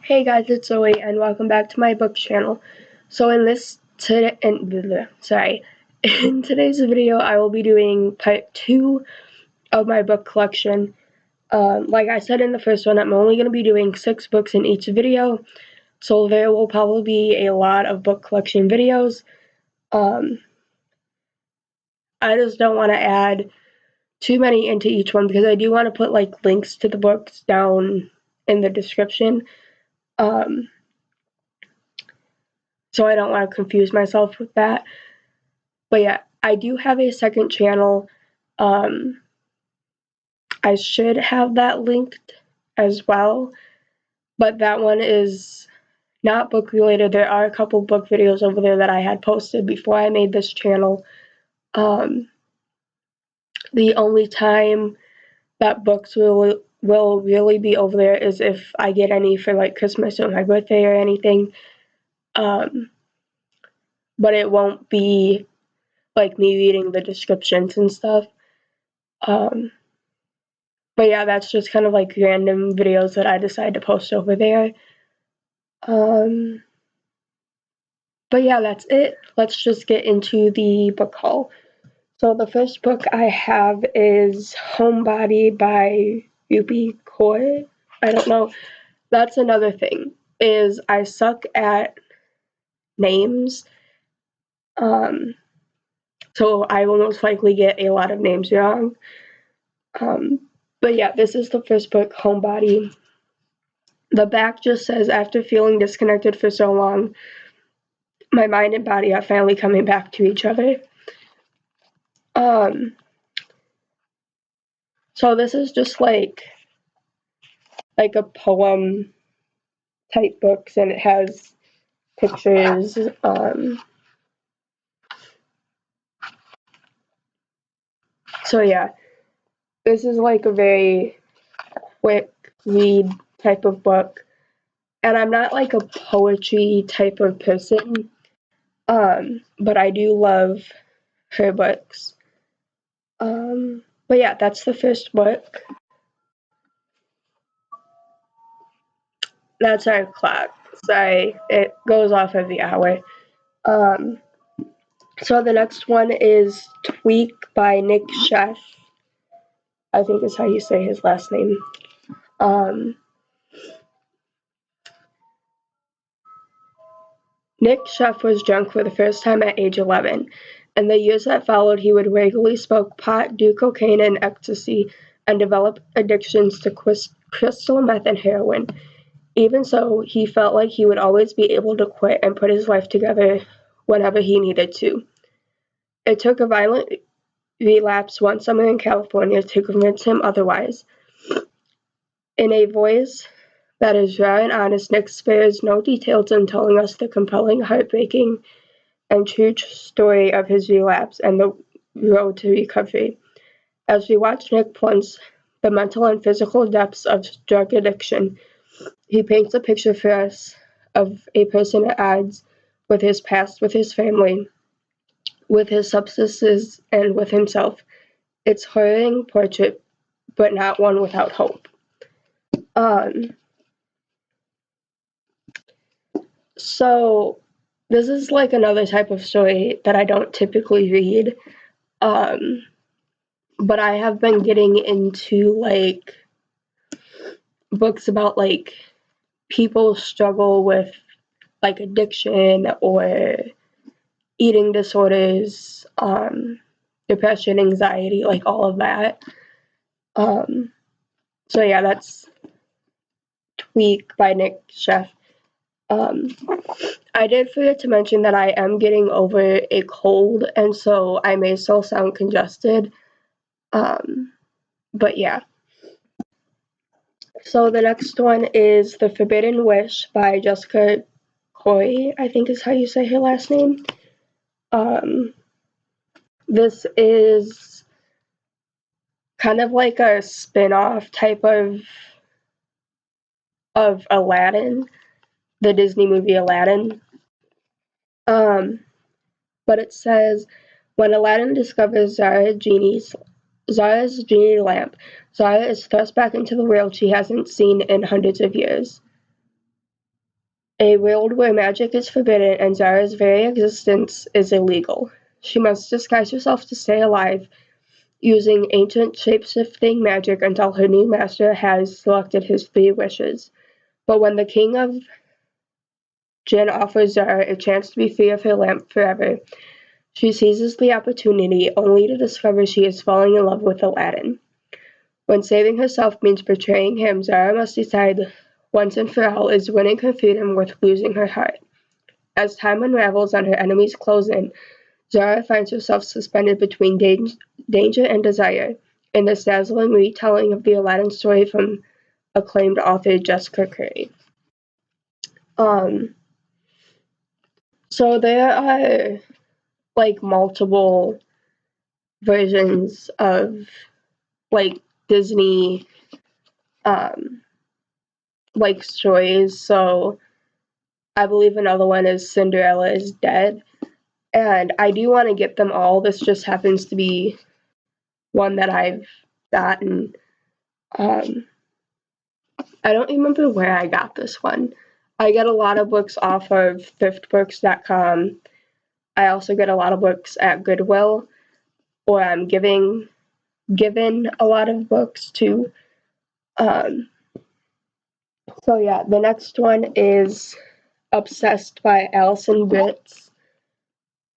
Hey guys, it's Zoe, and welcome back to my book channel. So in today's video, I will be doing part 2 of my book collection. Like I said in the first one, I'm only going to be doing 6 books in each video, so there will probably be a lot of book collection videos. I just don't want to add too many into each one because I do want to put like links to the books down in the description. So I don't want to confuse myself with that. But yeah, I do have a second channel. I should have that linked as well, but that one is not book related. There are a couple book videos over there that I had posted before I made this channel. The only time that books will really be over there is if I get any for like Christmas or my birthday or anything. But it won't be like me reading the descriptions and stuff. But yeah, that's just kind of like random videos that I decide to post over there. But yeah, that's it. Let's just get into the book haul. So the first book I have is Homebody by Rupi Kaur. I don't know. That's another thing, is I suck at names. So I will most likely get a lot of names wrong. But yeah, this is the first book, Homebody. The back just says, after feeling disconnected for so long, my mind and body are finally coming back to each other. So this is just like a poem type books, and it has pictures. So yeah, this is like a very quick read type of book, and I'm not like a poetry type of person, but I do love her books. But yeah, that's the first book. That's our clock. Sorry, it goes off every hour. So the next one is Tweak by Nic Sheff. I think is how you say his last name. Nic Sheff was drunk for the first time at age 11. In the years that followed, he would regularly smoke pot, do cocaine and ecstasy, and develop addictions to crystal meth and heroin. Even so, he felt like he would always be able to quit and put his life together whenever he needed to. It took a violent relapse one summer in California to convince him otherwise. In a voice that is raw and honest, Nic spares no details in telling us the compelling, heartbreaking, and true story of his relapse and the road to recovery. As we watch Nic plunge the mental and physical depths of drug addiction, he paints a picture for us of a person at odds with his past, with his family, with his substances, and with himself. It's a harrowing portrait, but not one without hope. So this is like another type of story that I don't typically read. But I have been getting into like books about like people struggle with like addiction or eating disorders, depression, anxiety, like all of that. So yeah, that's Tweak by Nic Sheff. I did forget to mention that I am getting over a cold, and so I may still sound congested. But yeah. So the next one is The Forbidden Wish by Jessica Khoury, I think is how you say her last name. This is kind of like a spin-off type of Aladdin, the Disney movie Aladdin. But it says, when Aladdin discovers Zara's genie lamp, Zara is thrust back into the world she hasn't seen in hundreds of years. a world where magic is forbidden and Zara's very existence is illegal. She must disguise herself to stay alive, using ancient shape-shifting magic until her new master has selected his 3 wishes. But when the king of Jinn offers Zara a chance to be free of her lamp forever, she seizes the opportunity, only to discover she is falling in love with Aladdin. When saving herself means betraying him, Zara must decide once and for all, is winning her freedom worth losing her heart. As time unravels and her enemies close in, Zara finds herself suspended between danger and desire in this dazzling retelling of the Aladdin story from acclaimed author Jessica Khoury. So there are multiple versions of Disney stories. So I believe another one is Cinderella is Dead. And I do want to get them all. This just happens to be one that I've gotten. I don't remember where I got this one. I get a lot of books off of thriftbooks.com. I also get a lot of books at Goodwill, or I'm given a lot of books too. So yeah, the next one is Obsessed by Allison Britz.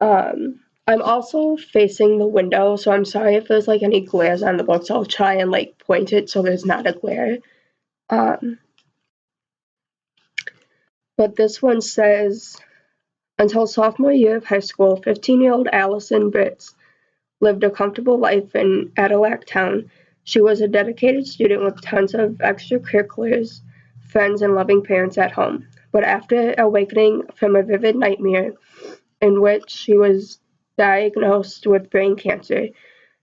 I'm also facing the window, so I'm sorry if there's any glares on the books. I'll try and point it so there's not a glare. But this one says, until sophomore year of high school, 15-year-old Allison Britz lived a comfortable life in Adillac Town. She was a dedicated student with tons of extracurriculars, friends, and loving parents at home. But after awakening from a vivid nightmare in which she was diagnosed with brain cancer,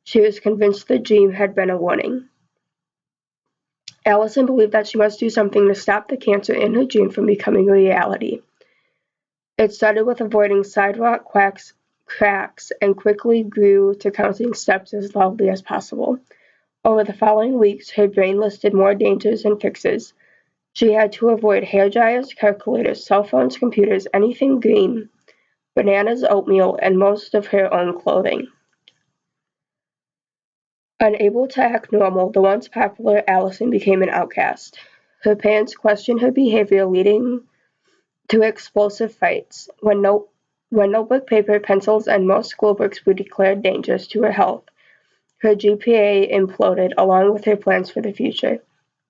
she was convinced the dream had been a warning. Allison believed that she must do something to stop the cancer in her dream from becoming a reality. It started with avoiding sidewalk cracks and quickly grew to counting steps as loudly as possible. Over the following weeks, her brain listed more dangers and fixes. She had to avoid hairdryers, calculators, cell phones, computers, anything green, bananas, oatmeal, and most of her own clothing. Unable to act normal, the once popular Allison became an outcast. Her parents questioned her behavior, leading to explosive fights. When notebook paper, pencils, and most school books were declared dangerous to her health, her GPA imploded along with her plans for the future.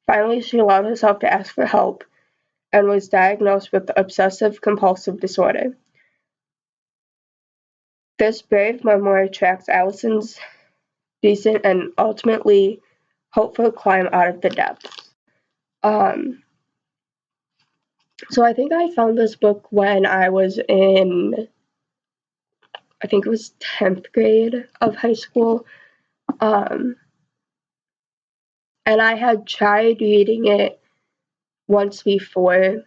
Finally, she allowed herself to ask for help and was diagnosed with obsessive-compulsive disorder. This brave memoir tracks Allison's decent and ultimately hopeful climb out of the depths. So I think I found this book when I was in, I think it was 10th grade of high school. And I had tried reading it once before,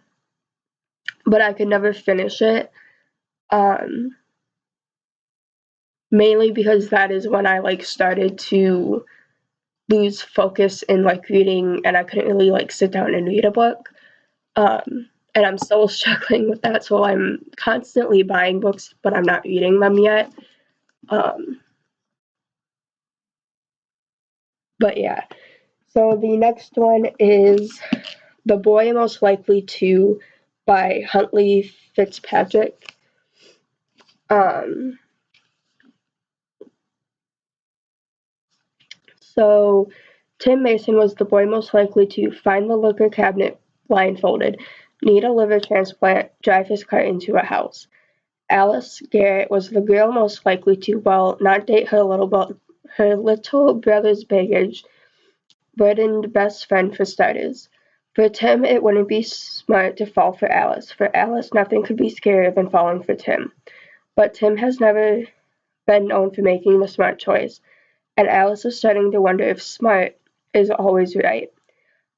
but I could never finish it. Mainly because that is when I started to lose focus in reading, and I couldn't really sit down and read a book. And I'm still struggling with that, so I'm constantly buying books, but I'm not reading them yet. But yeah. So the next one is The Boy Most Likely To by Huntley Fitzpatrick. So Tim Mason was the boy most likely to find the liquor cabinet blindfolded, need a liver transplant, drive his car into a house. Alice Garrett was the girl most likely to, well, not date her little brother's baggage burdened best friend for starters. For Tim, it wouldn't be smart to fall for Alice. For Alice, nothing could be scarier than falling for Tim. But Tim has never been known for making the smart choice, and Alice is starting to wonder if smart is always right.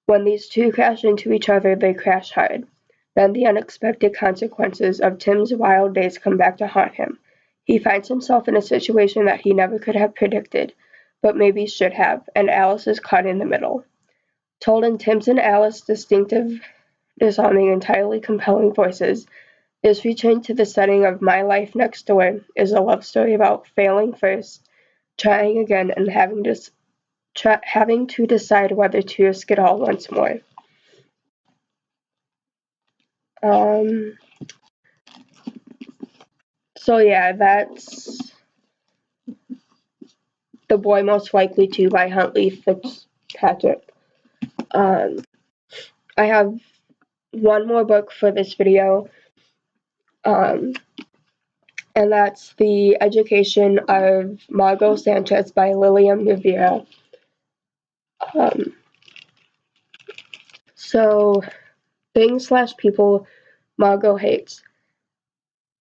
When these two crash into each other, they crash hard. Then the unexpected consequences of Tim's wild days come back to haunt him. He finds himself in a situation that he never could have predicted, but maybe should have, and Alice is caught in the middle. Told in Tim's and Alice's distinctive disarming, entirely compelling voices, is returned to the setting of My Life Next Door is a love story about failing first, trying again, and having to decide whether to risk it all once more. So yeah, that's The Boy Most Likely To by Huntley Fitzpatrick. I have one more book for this video, and that's The Education of Margot Sanchez by Lillian Rivera. So, things/people Margot hates.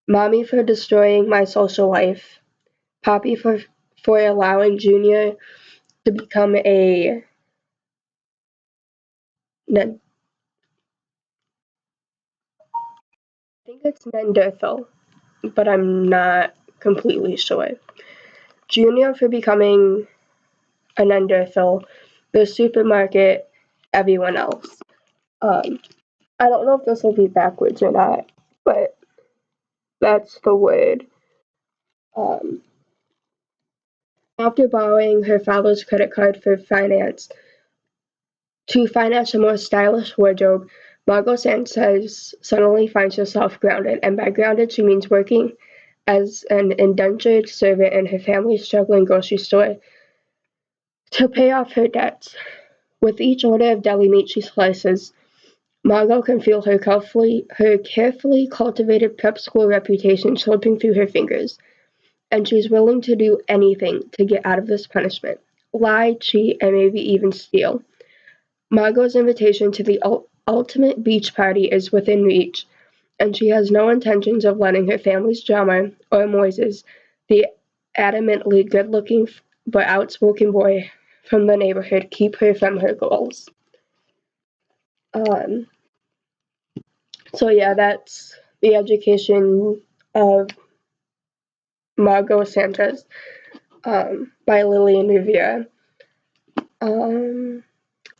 Mommy for destroying my social life. Poppy for allowing Junior to become a I think it's Neanderthal, but I'm not completely sure. Junior for becoming a Neanderthal, the supermarket, everyone else. I don't know if this will be backwards or not, but that's the word. After borrowing her father's credit card to finance a more stylish wardrobe, Margot Sanchez suddenly finds herself grounded, and by grounded she means working as an indentured servant in her family's struggling grocery store to pay off her debts. With each order of deli meat she slices, Margot can feel her carefully cultivated prep school reputation slipping through her fingers, and she's willing to do anything to get out of this punishment. Lie, cheat, and maybe even steal. Margot's invitation to the ultimate beach party is within reach, and she has no intentions of letting her family's drama or Moises, the adamantly good-looking but outspoken boy from the neighborhood, keep her from her goals. So yeah, that's The Education of Margot Sanchez by Lillian Rivera.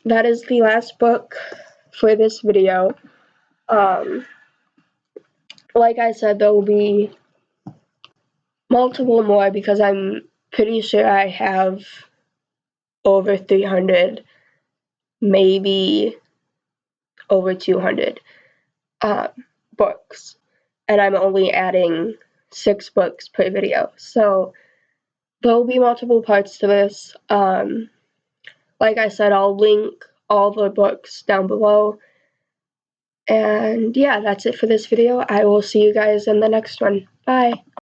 That is the last book for this video. Like I said, there will be multiple more because I'm pretty sure I have over 300, maybe over 200 books, and I'm only adding 6 books per video. So there will be multiple parts to this. Like I said, I'll link all the books down below. And yeah, that's it for this video. I will see you guys in the next one. Bye.